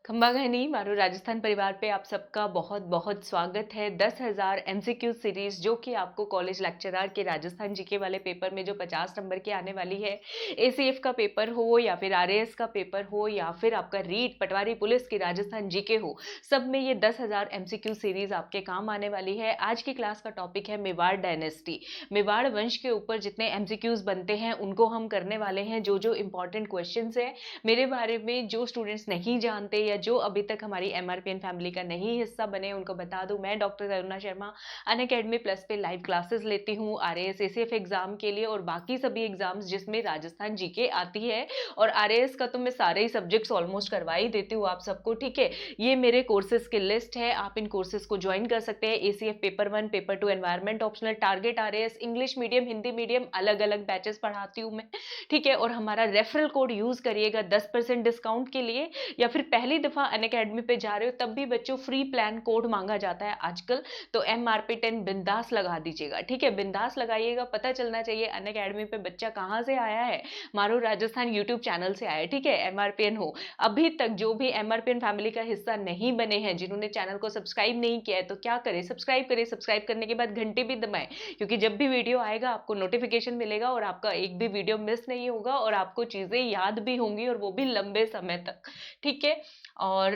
खंबा घनी मारो राजस्थान परिवार पे आप सबका बहुत बहुत स्वागत है। 10,000 एमसीक्यू सीरीज जो कि आपको कॉलेज लेक्चरर के राजस्थान जीके वाले पेपर में जो 50 नंबर की आने वाली है, एसीएफ का पेपर हो या फिर आरएएस का पेपर हो या फिर आपका रीट पटवारी पुलिस की राजस्थान जीके हो, सब में ये 10,000 एमसीक्यू सीरीज आपके काम आने वाली है। आज की क्लास का टॉपिक है मेवाड़ डायनेस्टी। मेवाड़ वंश के ऊपर जितने एमसीक्यूज बनते हैं उनको हम करने वाले हैं। जो जो इंपॉर्टेंट क्वेश्चन है मेरे बारे में, जो स्टूडेंट्स नहीं जानते या जो अभी तक हमारी एमआरपीएन फैमिली का नहीं हिस्सा बने, उनको बता दूं, मैं doctor Taruna Sharma Unacademy plus पे लाइव क्लासेस लेती हूँ आरएएस एसीएफ एग्जाम के लिए और बाकी सभी एग्जाम्स जिसमें राजस्थान जीके आती है। और आरएएस का तो मैं सारे ही सब्जेक्ट्स ऑलमोस्ट करवा ही देती हूँ आप सबको, ठीक है। ये मेरे कोर्सेज की लिस्ट है, आप इन कोर्सेज को ज्वाइन कर सकते हैं। ACF paper 1, paper 2 environment optional, target RAS, English medium, Hindi medium, अलग अलग बैचेस पढ़ाती हूँ मैं, ठीक है। और हमारा रेफरल कोड यूज करिएगा 10% डिस्काउंट के लिए, या फिर पहली दफा अनअकैडमी पे जा रहे हो तब भी बच्चों फ्री प्लान कोड मांगा जाता है आजकल, तो MRP10 बिंदास लगा दीजिएगा, ठीक है। बिंदास लगाइएगा, पता चलना चाहिए अनअकैडमी पे बच्चा कहाँ से आया है। मारो राजस्थान यूट्यूब चैनल से आया, ठीक है। MRPN हो, अभी तक जो भी MRPN फैमिली का हिस्सा नहीं बने हैं, जिन्होंने चैनल को सब्सक्राइब नहीं किया है, तो क्या करें, सब्सक्राइब करें। सब्सक्राइब करने के बाद घंटी भी दबाएं, क्योंकि जब भी वीडियो आएगा आपको नोटिफिकेशन मिलेगा और आपका एक भी वीडियो मिस नहीं होगा और आपको चीजें याद भी होंगी और वो भी लंबे समय तक, ठीक है। और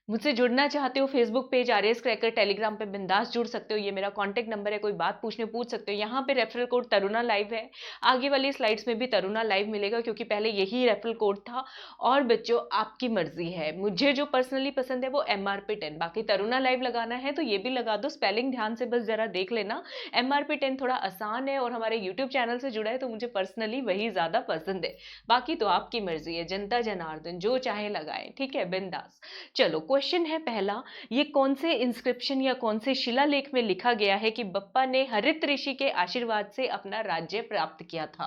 मुझसे जुड़ना चाहते हो, Facebook page RS cracker, Telegram पे बिंदास जुड़ सकते हो, ये मेरा कांटेक्ट नंबर है, कोई बात पूछने पूछ सकते हो। यहाँ पे रेफरल कोड तरुणा लाइव है, आगे वाली स्लाइड्स में भी तरुणा लाइव मिलेगा क्योंकि पहले यही रेफरल कोड था। और बच्चों आपकी मर्जी है, मुझे जो पर्सनली पसंद है वो MRP10, बाकी तरुणा लाइव लगाना है तो ये भी लगा दो। स्पेलिंग ध्यान से बस जरा देख लेना, MRP10 थोड़ा आसान है और हमारे यूट्यूब चैनल से जुड़ा है तो मुझे पर्सनली वही ज्यादा पसंद है। बाकी तो आपकी मर्जी है, जनता जनार्दन जो चाहे लगाए, ठीक है, बिंदास। चलो, क्वेश्चन है पहला, ये कौन से इंस्क्रिप्शन या कौन से शिलालेख में लिखा गया है कि बप्पा ने हरित ऋषि के आशीर्वाद से अपना राज्य प्राप्त किया था।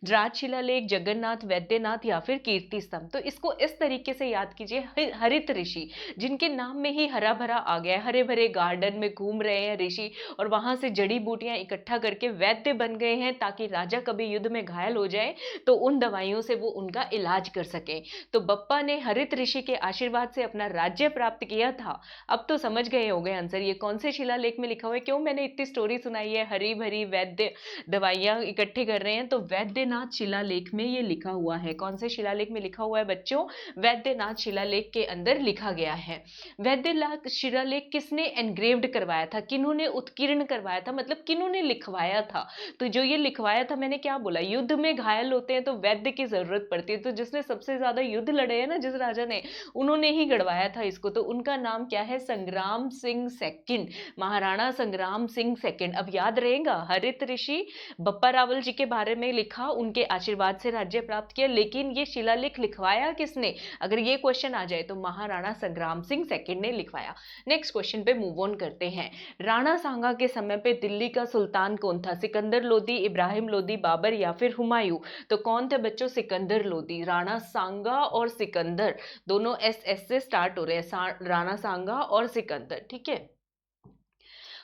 राज शिलालेख, जगन्नाथ, वैद्यनाथ या फिर कीर्ति स्तंभ। तो इसको इस तरीके से याद कीजिए, हरित ऋषि, जिनके नाम में ही हरा भरा आ गया है, हरे भरे गार्डन में घूम रहे हैं ऋषि और वहां से जड़ी बूटियां इकट्ठा करके वैद्य बन गए हैं, ताकि राजा कभी युद्ध में घायल हो जाए तो उन दवाइयों से वो उनका इलाज कर सके। तो बप्पा ने हरित ऋषि के आशीर्वाद से अपना राज्य प्राप्त किया था। अब तो समझ गए होंगे आंसर, ये कौन से शिलालेख में लिखा हुआ है। क्यों मैंने इतनी स्टोरी सुनाई है, हरी भरी वैद्य दवाइयां इकट्ठे कर रहे हैं, तो वैद्यनाथ शिलालेख में ये लिखा हुआ है। कौन से शिलालेख में लिखा हुआ है बच्चों? वैद्यनाथ शिलालेख के अंदर लिखा गया है। वैद्यनाथ शिलालेख किसने एनग्रेव्ड करवाया था, किन्होंने उत्कीर्ण करवाया था, मतलब किन्होंने लिखवाया था। तो जो ये लिखवाया था, मैंने क्या बोला, युद्ध में घायल होते हैं तो वैद्य की जरूरत पड़ती है, तो जिसने सबसे ज्यादा युद्ध लड़े हैं ना, जिस राजा ने, उन्होंने ही गढ़वाया था इसको। तो उनका नाम क्या है? संग्राम सिंह सेकंड, महाराणा संग्राम सिंह सेकंड। अब याद रहेगा, हरित ऋषि बप्पा रावल जी के बारे में लिखा, उनके आशीर्वाद से राज्य प्राप्त किया, लेकिन ये शिलालेख लिखवाया किसने, अगर ये क्वेश्चन आ जाए तो महाराणा संग्राम सिंह सेकंड ने लिखवाया। नेक्स्ट क्वेश्चन पे मूव ऑन करते हैं। राणा सांगा के समय पे दिल्ली का सुल्तान कौन था? सिकंदर लोदी, इब्राहिम लोदी, बाबर या फिर हुमायूं? तो कौन थे बच्चों? सिकंदर लोदी। राणा सांगा और सिकंदर दोनों SS से स्टार्ट हो रहे हैं, राणा सांगा और सिकंदर, ठीक है।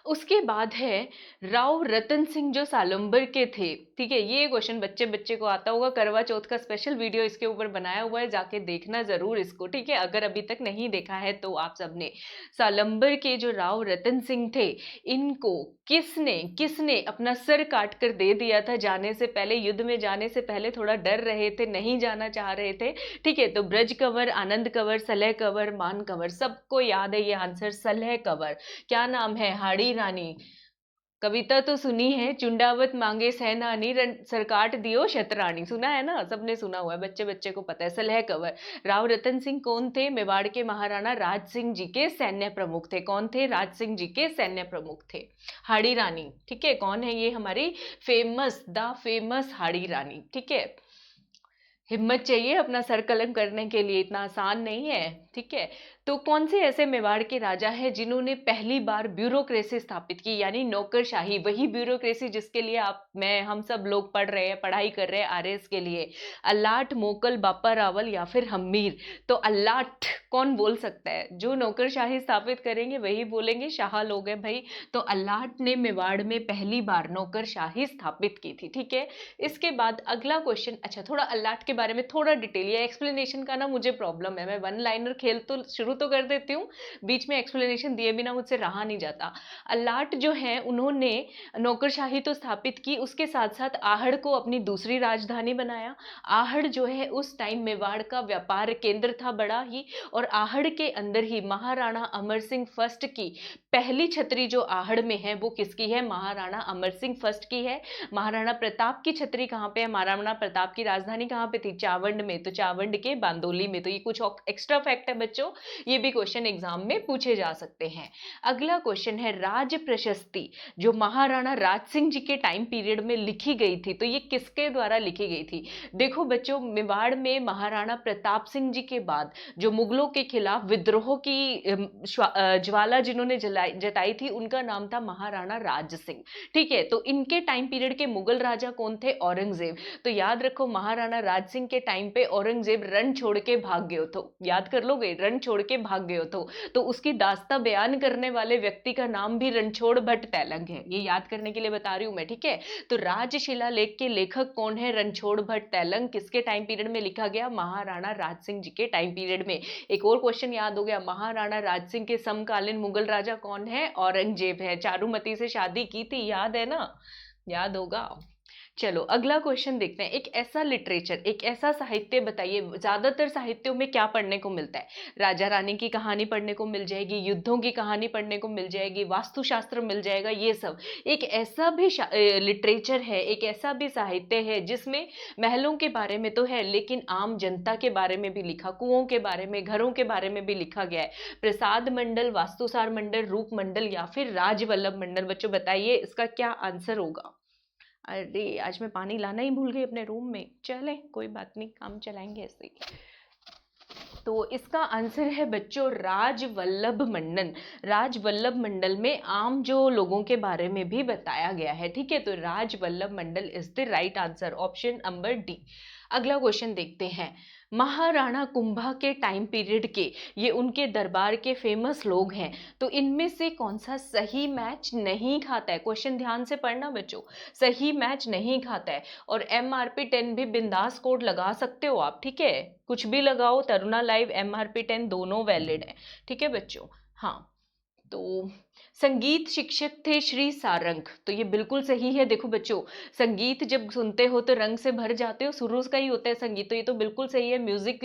उसके बाद है राव रतन सिंह, जो सालंबर के थे, ठीक है। ये क्वेश्चन बच्चे बच्चे को आता होगा, करवा चौथ का स्पेशल वीडियो इसके ऊपर बनाया हुआ है, जाके देखना जरूर इसको, ठीक है, अगर अभी तक नहीं देखा है तो। आप सबने सालंबर के जो राव रतन सिंह थे, इनको किसने किसने अपना सर काट कर दे दिया था जाने से पहले, युद्ध में जाने से पहले थोड़ा डर रहे थे, नहीं जाना चाह रहे थे, ठीक है। तो ब्रज कंवर, आनंद कंवर, सलह कंवर, मान कंवर, सबको याद है ये आंसर, सलह कंवर। क्या नाम है? हाड़ी रानी। कविता तो सुनी है, चुंडावत मांगे सैनानी, सरकाट दियो शतरानी, सुना है ना, सबने सुना हुआ है, बच्चे बच्चे को पता है। सलह कंवर। राव रतन सिंह कौन थे? मेवाड़ के महाराणा राज सिंह जी के सैन्य प्रमुख थे। कौन थे? राज सिंह जी के सैन्य प्रमुख थे। हाड़ी रानी, ठीक है, कौन है ये? हमारी famous, the famous Hadi Rani, ठीक है। हिम्मत चाहिए अपना सर कलम करने के लिए, इतना आसान नहीं है, ठीक है। तो कौन से ऐसे मेवाड़ के राजा हैं जिन्होंने पहली बार ब्यूरोक्रेसी स्थापित की, यानी नौकरशाही, वही ब्यूरोक्रेसी जिसके लिए हम सब लोग पढ़ रहे हैं, पढ़ाई कर रहे हैं आरएस के लिए। अल्लाट, मोकल, बापा रावल या फिर हम्मीर? तो अल्लाट कौन बोल सकता है? जो नौकरशाही स्थापित करेंगे वही बोलेंगे, शाह लोग हैं भाई। तो अल्लाट ने मेवाड़ में पहली बार नौकरशाही स्थापित की थी, ठीक है। इसके बाद अगला क्वेश्चन, अच्छा थोड़ा अल्लाट के बारे में थोड़ा डिटेल, ये एक्सप्लेनेशन का ना मुझे प्रॉब्लम है, मैं वन लाइनर खेल तो शुरू तो कर देती हूँ, बीच में एक्सप्लेनेशन दिए बिना मुझसे रहा नहीं जाता। अल्लाट जो है उन्होंने नौकरशाही तो स्थापित की, उसके साथ साथ आहड़ को अपनी दूसरी राजधानी बनाया। आहड़ जो है उस टाइम मेवाड़ का व्यापार केंद्र था बड़ा ही, और आहड़ के अंदर ही महाराणा अमर सिंह फर्स्ट की पहली छतरी जो आहड़ में है वो किसकी है? महाराणा अमर सिंह फर्स्ट की है। महाराणा प्रताप की छतरी कहाँ पे है? महाराणा प्रताप की राजधानी कहाँ पे थी? चावंड में, तो चावंड के बांदोली में। तो ये कुछ एक्स्ट्रा फैक्ट है बच्चों, ये भी क्वेश्चन एग्जाम में पूछे जा सकते हैं। अगला क्वेश्चन है राज प्रशस्ति, जो महाराणा राज सिंह जी के टाइम पीरियड में लिखी गई थी, तो ये किसके द्वारा लिखी गई थी? देखो बच्चों, मेवाड़ में महाराणा प्रताप सिंह जी के बाद जो मुगलों के खिलाफ विद्रोह की ज्वाला जिन्होंने जताई थी, उनका नाम था महाराणा राज सिंह। ठीक है, तो इनके टाइम पीरियड के मुगल राजा कौन थे? औरंगजेब। तो याद रखो, महाराणा राज सिंह के टाइम पे औरंगजेब रन छोड़ के भाग गए तो, याद कर लोगे, रन छोड़ के भाग गए तो उसकी दास्ता बयान करने वाले व्यक्ति का नाम भी रणछोड़ भट्ट तैलंग है, ये याद करने के लिए बता रही हूं मैं। ठीक है, तो राजशिला लेख के लेखक कौन है? रणछोड़ भट्ट तैलंग। किसके टाइम पीरियड में लिखा गया? महाराणा राज सिंह जी के टाइम पीरियड में। एक और क्वेश्चन याद हो गया, महाराणा राज सिंह के समकालीन मुगल राजा कौन है? औरंगजेब है। चारुमती से शादी की थी, याद है ना? याद होगा। चलो अगला क्वेश्चन देखते हैं। एक ऐसा लिटरेचर, एक ऐसा साहित्य बताइए, ज्यादातर साहित्यों में क्या पढ़ने को मिलता है? राजा रानी की कहानी पढ़ने को मिल जाएगी, युद्धों की कहानी पढ़ने को मिल जाएगी, वास्तुशास्त्र मिल जाएगा, ये सब। एक ऐसा भी लिटरेचर है, एक ऐसा भी साहित्य है जिसमें महलों के बारे में तो है, लेकिन आम जनता के बारे में भी लिखा, कुओं के बारे में, घरों के बारे में भी लिखा गया है। प्रसाद मंडल, वास्तुसार मंडल, रूप मंडल या फिर राजवल्लभ मंडल? बच्चों बताइए इसका क्या आंसर होगा। अरे आज मैं पानी लाना ही भूल गई अपने रूम में, चले कोई बात नहीं, काम चलाएंगे ऐसे ही। तो इसका आंसर है बच्चों राजवल्लभ मंडल। राजवल्लभ मंडल में आम जो लोगों के बारे में भी बताया गया है। ठीक है, तो Rajvallabh Mandal is the right answer, option number D. अगला क्वेश्चन देखते हैं। महाराणा कुंभा के टाइम पीरियड के ये उनके दरबार के फेमस लोग हैं, तो इनमें से कौन सा सही मैच नहीं खाता है? क्वेश्चन ध्यान से पढ़ना बच्चों, सही मैच नहीं खाता है। और MRP 10 भी बिंदास कोड लगा सकते हो आप, ठीक है, कुछ भी लगाओ, तरुणा लाइव MRP 10 दोनों वैलिड है। ठीक है बच्चों, हाँ। तो संगीत शिक्षक थे श्री सारंग, तो ये बिल्कुल सही है। देखो बच्चों, संगीत जब सुनते हो तो रंग से भर जाते हो, शुरू का ही होता है संगीत, तो ये तो बिल्कुल सही है। म्यूजिक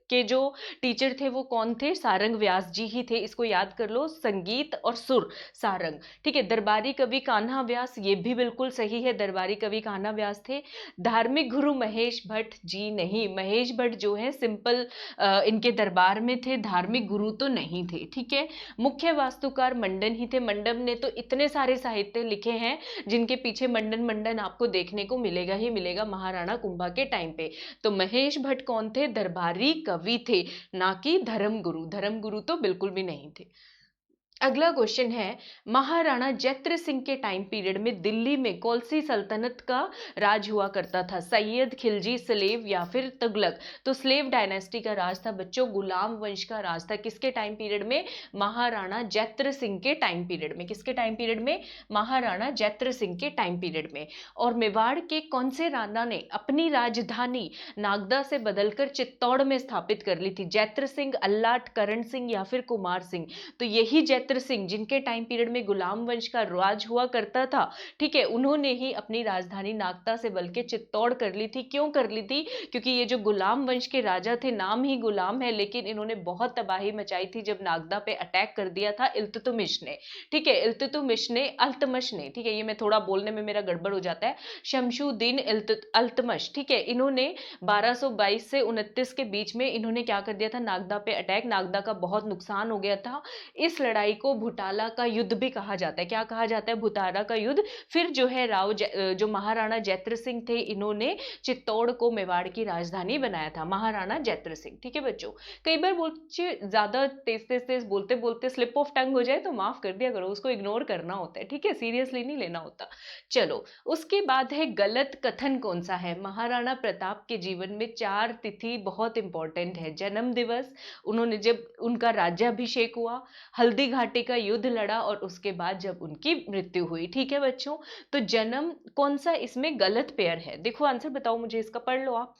के जो टीचर थे वो कौन थे? सारंग व्यास जी ही थे, इसको याद कर लो, संगीत और सुर सारंग। ठीक है, दरबारी कवि कान्हा व्यास, ये भी बिल्कुल सही है, दरबारी कवि कान्हा व्यास थे। धार्मिक गुरु महेश भट्ट जी नहीं, महेश भट्ट जो है सिंपल इनके दरबार में थे, धार्मिक गुरु तो नहीं थे। ठीक है, मुख्य वास्तुकार मंडन ही थे। मंडन ने तो इतने सारे साहित्य लिखे हैं जिनके पीछे मंडन मंडन आपको देखने को मिलेगा ही मिलेगा महाराणा कुंभा के टाइम पे। तो महेश भट्ट कौन थे? दरबारी कवि थे, ना कि धर्मगुरु। धर्मगुरु तो बिल्कुल भी नहीं थे। अगला क्वेश्चन है, महाराणा जैत्र सिंह के टाइम पीरियड में दिल्ली में कौन सी सल्तनत का राज हुआ करता था? सैयद, खिलजी, स्लेव या फिर तुगलक? तो स्लेव डायनेस्टी का राज था बच्चों, गुलाम वंश का राज था। किसके टाइम पीरियड में? महाराणा जैत्र सिंह के टाइम पीरियड में। किसके टाइम पीरियड में? महाराणा जैत्र सिंह के टाइम पीरियड में। और मेवाड़ के कौन से राणा ने अपनी राजधानी नागदा से बदलकर चित्तौड़ में स्थापित कर ली थी? जैत्र सिंह, अल्लाट, करण सिंह या फिर कुमार सिंह? तो यही जैत्र सिंह, जिनके टाइम पीरियड में गुलाम वंश का राज हुआ करता था, ठीक है, उन्होंने ही अपनी राजधानी नागदा से बल्कि चित्तौड़ कर ली थी। क्यों कर ली थी? क्योंकि ये जो गुलाम वंश के राजा थे, नाम ही गुलाम है, लेकिन इन्होंने बहुत तबाही मचाई थी जब नागदा पे अटैक कर दिया था इल्तुतमिश ने। ठीक है, इल्तुतमिश ने, अल्तमश ने, ठीक है, ये मैं थोड़ा बोलने में मेरा गड़बड़ हो जाता है, शमशुद्दीन अल्तमश। ठीक है, इन्होंने 1222 से 29 के बीच में इन्होंने क्या कर दिया था? नागदा पे अटैक, नागदा का बहुत नुकसान हो गया था। इस लड़ाई को भुटाला का युद्ध भी कहा जाता है। क्या कहा जाता है? भुटाला का युद्ध। फिर जो है जो महाराणा जैत्र सिंह थे, इन्होंने चित्तौड़ को मेवाड़ की राजधानी बनाया था, महाराणा जैत्र सिंह। ठीक है बच्चों, कई बार बच्चे ज्यादा तेज तेज तेज बोलते बोलते स्लिप ऑफ टंग हो जाए तो माफ कर दिया करो, उसको इग्नोर करना होता है। ठीक है, सीरियसली नहीं लेना होता। चलो, उसके बाद है गलत कथन कौन सा है? महाराणा प्रताप के जीवन में 4 तिथि बहुत इंपॉर्टेंट है। जन्म दिवस, उन्होंने जब उनका राज्याभिषेक हुआ, हल्दी घाटी का युद्ध लड़ा, और उसके बाद जब उनकी मृत्यु हुई। ठीक है बच्चों, तो जन्म कौन सा इसमें गलत पेयर है? देखो आंसर बताओ मुझे इसका, पढ़ लो आप।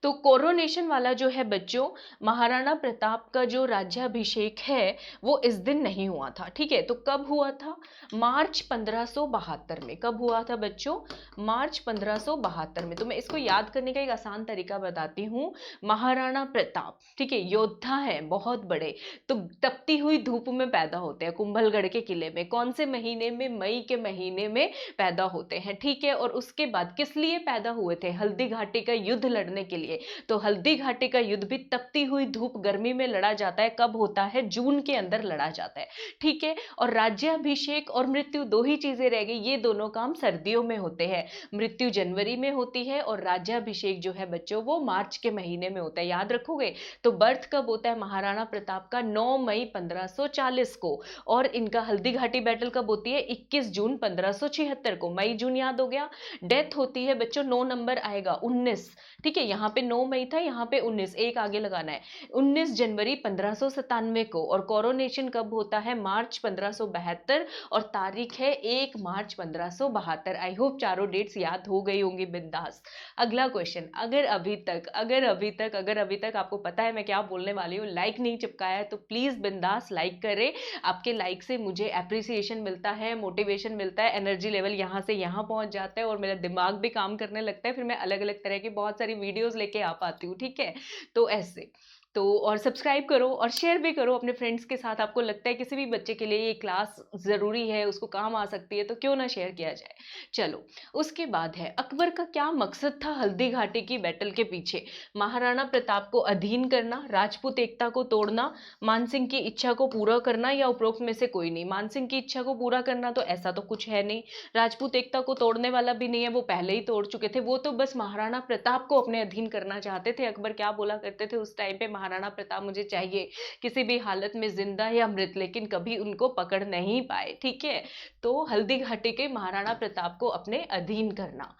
तो कोरोनेशन वाला जो है बच्चों, महाराणा प्रताप का जो राज्याभिषेक है वो इस दिन नहीं हुआ था, ठीक है। तो कब हुआ था? मार्च 1572 में। कब हुआ था बच्चों? मार्च 1572 में। तो मैं इसको याद करने का एक आसान तरीका बताती हूँ। महाराणा प्रताप, ठीक है, योद्धा है बहुत बड़े, तो तपती हुई धूप में पैदा होते हैं कुंभलगढ़ के किले में। कौन से महीने में? मई के महीने में पैदा होते हैं, ठीक है। और उसके बाद किस लिए पैदा हुए थे? हल्दी घाटी का युद्ध लड़ने के लिए। तो हल्दी घाटी का युद्ध भी तपती हुई धूप गर्मी में लड़ा जाता है। कब होता है? जून के अंदर लड़ा जाता है, ठीक है। और राज्याभिषेक और मृत्यु दो ही चीजें रह गई, ये दोनों काम सर्दियों में होते हैं। मृत्यु जनवरी में होती है और राज्याभिषेक जो है बच्चों वो मार्च के महीने में होता है, याद रखोगे। तो बर्थ कब होता है महाराणा प्रताप का? 9 मई 1540 को। और इनका हल्दी घाटी बैटल कब होती है? 21 जून 1576 को। मई जून याद हो गया। डेथ होती है बच्चों, 9 नंबर आएगा, 19, ठीक है। यहाँ पे 9 मई था, यहाँ पे 19, एक आगे लगाना है। 19 जनवरी 1597 को। और कोरोनेशन कब होता है? मार्च 1572, और तारीख है 1 मार्च 1572। आई होप चारों डेट्स याद हो गई होंगी बिंदास। अगला क्वेश्चन, अगर अभी तक आपको पता है मैं क्या बोलने वाली हूँ, लाइक नहीं चिपकाया है तो प्लीज बिंदास लाइक करें। आपके लाइक से मुझे एप्रिसिएशन मिलता है, मोटिवेशन मिलता है, एनर्जी लेवल यहाँ से यहाँ पहुंच जाता है और मेरा दिमाग भी काम करने लगता है। फिर मैं अलग अलग तरह की बहुत सारी वीडियोस लेके आ पाती हूँ, ठीक है। तो ऐसे तो, और सब्सक्राइब करो और शेयर भी करो अपने फ्रेंड्स के साथ। आपको लगता है किसी भी बच्चे के लिए ये क्लास ज़रूरी है, उसको काम आ सकती है, तो क्यों ना शेयर किया जाए। चलो, उसके बाद है अकबर का क्या मकसद था हल्दी घाटी की बैटल के पीछे? महाराणा प्रताप को अधीन करना, राजपूत एकता को तोड़ना, मानसिंह की इच्छा को पूरा करना, या उपरोक्त में से कोई नहीं। मानसिंह की इच्छा को पूरा करना तो ऐसा तो कुछ है नहीं, राजपूत एकता को तोड़ने वाला भी नहीं है, वो पहले ही तोड़ चुके थे। वो तो बस महाराणा प्रताप को अपने अधीन करना चाहते थे। अकबर क्या बोला करते थे उस टाइम पे? महाराणा प्रताप मुझे चाहिए किसी भी हालत में, जिंदा या मृत, लेकिन कभी उनको पकड़ नहीं पाए, ठीक है। तो हल्दी घाटी के महाराणा प्रताप को अपने अधीन करना।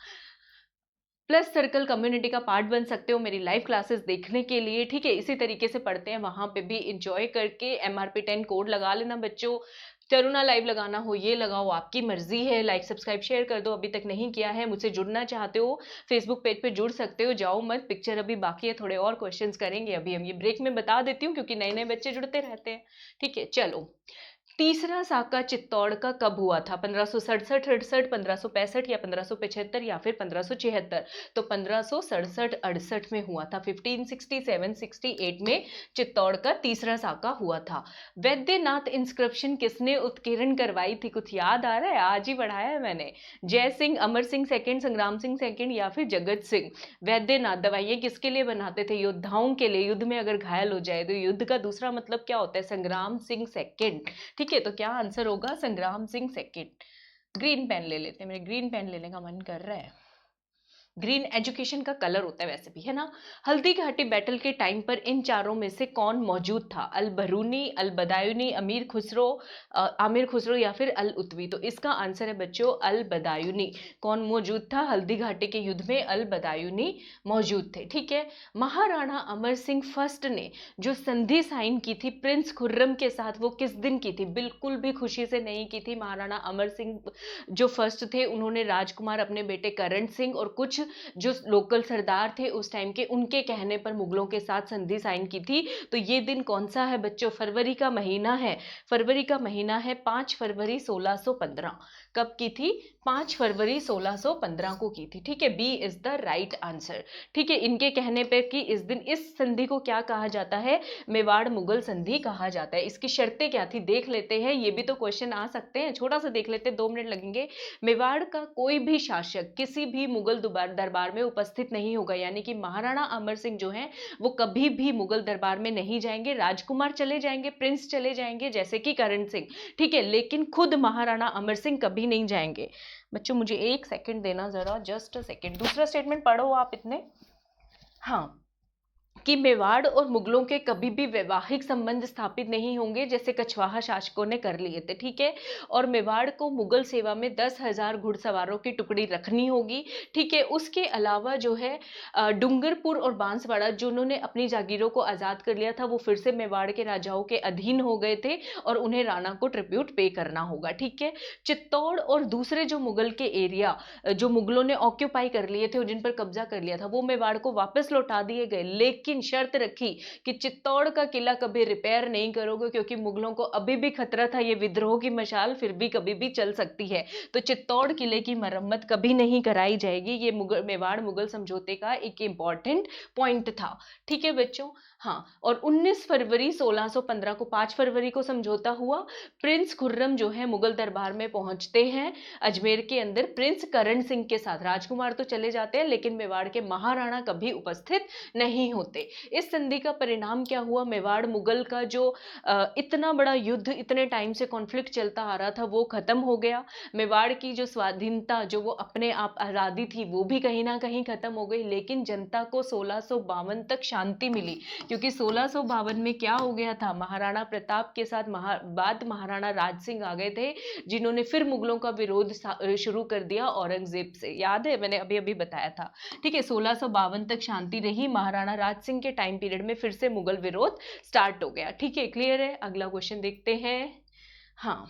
प्लस सर्कल कम्युनिटी का पार्ट बन सकते हो मेरी लाइव क्लासेस देखने के लिए, ठीक है। इसी तरीके से पढ़ते हैं, वहां पे भी इंजॉय करके MRP 10 कोड लगा लेना बच्चों। तरुणा लाइव लगाना हो ये लगाओ, आपकी मर्जी है। लाइक सब्सक्राइब शेयर कर दो, अभी तक नहीं किया है। मुझसे जुड़ना चाहते हो फेसबुक पेज पे जुड़ सकते हो, जाओ मत। पिक्चर अभी बाकी है, थोड़े और क्वेश्चंस करेंगे अभी हम, ये ब्रेक में बता देती हूँ क्योंकि नए नए बच्चे जुड़ते रहते हैं, ठीक है। चलो, तीसरा साका चित्तौड़ का कब हुआ था? 1567, 68, 1565 या 1575 या फिर 1576? तो 1567 68 में हुआ था। 1567 68 में चित्तौड़ का तीसरा साका हुआ था। वैद्यनाथ इंस्क्रिप्शन किसने उत्कीर्ण करवाई थी? कुछ याद आ रहा है? आज ही पढ़ाया है मैंने। जय सिंह, अमर सिंह सेकंड, संग्राम सिंह सेकंड या फिर जगत सिंह? वैद्यनाथ दवाइयाँ किसके लिए बनाते थे? योद्धाओं के लिए। युद्ध में अगर घायल हो जाए तो युद्ध का दूसरा मतलब क्या होता है? संग्राम सिंह सेकंड, ठीक है। तो क्या आंसर होगा? संग्राम सिंह सेकंड। ग्रीन पेन ले लेते हैं, मेरे ग्रीन पेन लेने का मन कर रहा है। ग्रीन एजुकेशन का कलर होता है वैसे भी, है ना। हल्दी घाटी बैटल के टाइम पर इन चारों में से कौन मौजूद था? अल बरूनी, अल बदायूनी, आमिर खुसरो या फिर अल उतवी? तो इसका आंसर है बच्चों अल बदायूनी। कौन मौजूद था हल्दी घाटी के युद्ध में? अल बदायूनी मौजूद थे, ठीक है। महाराणा अमर सिंह फर्स्ट ने जो संधि साइन की थी प्रिंस खुर्रम के साथ, वो किस दिन की थी? बिल्कुल भी खुशी से नहीं की थी। महाराणा अमर सिंह जो फर्स्ट थे, उन्होंने राजकुमार अपने बेटे करण सिंह और कुछ जो लोकल सरदार थे उस टाइम के, उनके कहने पर मुगलों के साथ संधि साइन की थी। तो ये दिन कौन सा है बच्चों? फरवरी का महीना है। फरवरी का महीना है 5 फरवरी 1615। कब की थी? 5 फरवरी 1615 को की थी, ठीक है। B is the right answer, ठीक है। इनके कहने पर कि इस दिन इस संधि को क्या कहा जाता है? मेवाड़ मुगल संधि कहा जाता है। इसकी शर्तें क्या थी देख लेते हैं, ये भी तो क्वेश्चन आ सकते हैं, छोटा सा देख लेते हैं, 2 मिनट लगेंगे। मेवाड़ का कोई भी शासक किसी भी मुगल दरबार में उपस्थित नहीं होगा, यानी कि महाराणा अमर सिंह जो हैं वो कभी भी मुगल दरबार में नहीं जाएंगे। राजकुमार चले जाएंगे, प्रिंस चले जाएंगे जैसे कि करण सिंह, ठीक है, लेकिन खुद महाराणा अमर सिंह कभी नहीं जाएंगे। बच्चों मुझे 1 सेकंड देना, जरा जस्ट अ सेकंड। दूसरा स्टेटमेंट पढ़ो आप इतने। हाँ, कि मेवाड़ और मुगलों के कभी भी वैवाहिक संबंध स्थापित नहीं होंगे जैसे कछवाहा शासकों ने कर लिए थे, ठीक है। और मेवाड़ को मुगल सेवा में 10,000 घुड़सवारों की टुकड़ी रखनी होगी, ठीक है। उसके अलावा जो है डूंगरपुर और बांसवाड़ा जिन्होंने अपनी जागीरों को आज़ाद कर लिया था वो फिर से मेवाड़ के राजाओं के अधीन हो गए थे और उन्हें राणा को ट्रिब्यूट पे करना होगा, ठीक है। चित्तौड़ और दूसरे जो मुगल के एरिया जो मुगलों ने ऑक्यूपाई कर लिए थे और जिन पर कब्जा कर लिया था वो मेवाड़ को वापस लौटा दिए गए, लेकिन शर्त रखी कि चित्तौड़ का किला कभी रिपेयर नहीं करोगे क्योंकि मुगलों को अभी भी खतरा था, ये विद्रोह की मशाल फिर भी कभी भी चल सकती है, तो चित्तौड़ किले की मरम्मत कभी नहीं कराई जाएगी। ये मेवाड़ मुगल समझौते का एक इंपॉर्टेंट पॉइंट था, ठीक है बच्चों। हाँ, और 19 फरवरी 1615 को, 5 फरवरी को समझौता हुआ। प्रिंस खुर्रम जो है मुगल दरबार में पहुंचते हैं अजमेर के अंदर प्रिंस करण सिंह के साथ। राजकुमार तो चले जाते हैं लेकिन मेवाड़ के महाराणा कभी उपस्थित नहीं होते। इस संधि का परिणाम क्या हुआ? मेवाड़ मुगल का जो इतना बड़ा युद्ध, इतने टाइम से कॉन्फ्लिक्ट चलता आ रहा था वो खत्म हो गया। मेवाड़ की जो स्वाधीनता, जो वो अपने आप आज़ादी थी वो भी कहीं ना कहीं खत्म हो गई, लेकिन जनता को 1652 तक शांति मिली क्योंकि 1652 में क्या हो गया था, महाराणा प्रताप के साथ बाद महाराणा राज सिंह आ गए थे जिन्होंने फिर मुगलों का विरोध शुरू कर दिया औरंगजेब से। याद है, मैंने अभी अभी बताया था, ठीक है। 1652 तक शांति रही, महाराणा राज सिंह के टाइम पीरियड में फिर से मुगल विरोध स्टार्ट हो गया, ठीक है। क्लियर है? अगला क्वेश्चन देखते हैं। हाँ,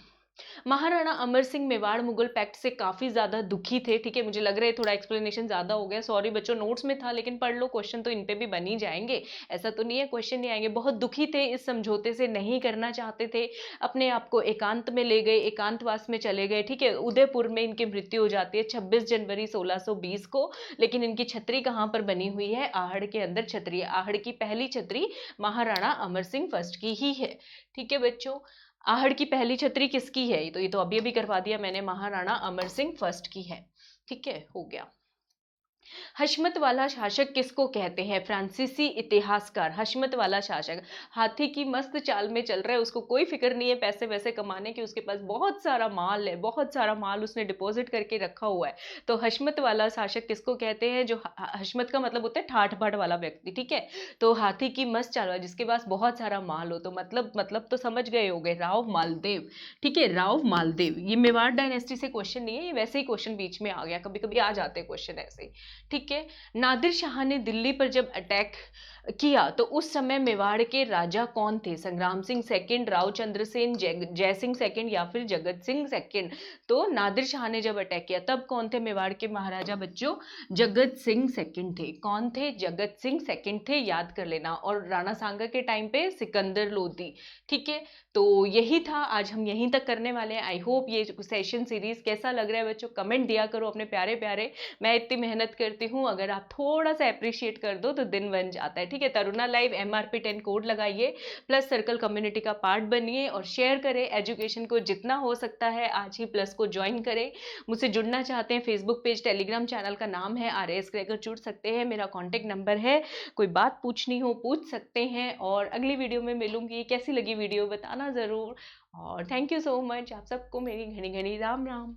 महाराणा अमर सिंह मेवाड़ मुगल पैक्ट से काफी ज्यादा दुखी थे, ठीक है। मुझे लग रहा है थोड़ा एक्सप्लेनेशन ज्यादा हो गया, सॉरी बच्चों, नोट्स में था लेकिन पढ़ लो, क्वेश्चन तो इन पे भी बन ही जाएंगे, ऐसा तो नहीं है क्वेश्चन नहीं आएंगे। बहुत दुखी थे, इस समझौते से नहीं करना चाहते थे, अपने आप को एकांत में ले गए, एकांतवास में चले गए, ठीक है। उदयपुर में इनकी मृत्यु हो जाती है 26 जनवरी 1620 को, लेकिन इनकी छतरी कहाँ पर बनी हुई है? आहड़ के अंदर छतरी। आहड़ की पहली छतरी महाराणा अमर सिंह फर्स्ट की ही है, ठीक है बच्चों। आहड़ की पहली छतरी किसकी है? ये तो अभी अभी करवा दिया मैंने, महाराणा अमर सिंह फर्स्ट की है, ठीक है, हो गया। हशमत वाला शासक किसको कहते हैं? फ्रांसीसी इतिहासकार हशमत वाला शासक, हाथी की मस्त चाल में चल रहा है, उसको कोई फिक्र नहीं है पैसे वैसे कमाने की, उसके पास बहुत सारा माल है, बहुत सारा माल उसने डिपॉजिट करके रखा हुआ है। तो हशमत वाला शासक किसको कहते हैं? जो हशमत का मतलब होता है ठाठ बाट वाला व्यक्ति, ठीक है। तो हाथी की मस्त चाल वाला, जिसके पास बहुत सारा माल हो, तो मतलब तो समझ गए होंगे, राव मालदेव, ठीक है, राव मालदेव। ये मेवाड़ डायनेस्टी से क्वेश्चन नहीं है, ये वैसे ही क्वेश्चन बीच में आ गया, कभी कभी आ जाते हैं क्वेश्चन ऐसे ही, ठीक है। नादिर शाह ने दिल्ली पर जब अटैक किया तो उस समय मेवाड़ के राजा कौन थे? संग्राम सिंह सेकंड, रावचंद्र सेन, जय सिंह सेकंड या फिर जगत सिंह सेकंड? तो नादिर शाह ने जब अटैक किया तब कौन थे मेवाड़ के महाराजा बच्चों? जगत सिंह सेकंड थे। कौन थे? जगत सिंह सेकंड थे, याद कर लेना। और राणा सांगा के टाइम पे सिकंदर लोधी, ठीक है। तो यही था, आज हम यहीं तक करने वाले हैं। आई होप ये सेशन सीरीज कैसा लग रहा है बच्चों, कमेंट दिया करो अपने प्यारे प्यारे, मैं इतनी मेहनत करती हूँ, अगर आप थोड़ा सा अप्रिशिएट कर दो तो दिन बन जाता है, ठीक है। तरुणा लाइव MRP10 कोड लगाइए, प्लस सर्कल कम्युनिटी का पार्ट बनिए और शेयर करें एजुकेशन को जितना हो सकता है, आज ही प्लस को ज्वाइन करें। मुझसे जुड़ना चाहते हैं, फेसबुक पेज टेलीग्राम चैनल का नाम है RAS क्रैकर, जुड़ सकते हैं, मेरा कॉन्टेक्ट नंबर है, कोई बात पूछनी हो पूछ सकते हैं। और अगली वीडियो में मिलूंगी, कैसी लगी वीडियो बताना जरूर, और थैंक यू सो मच, आप सबको मेरी घनी घनी राम राम।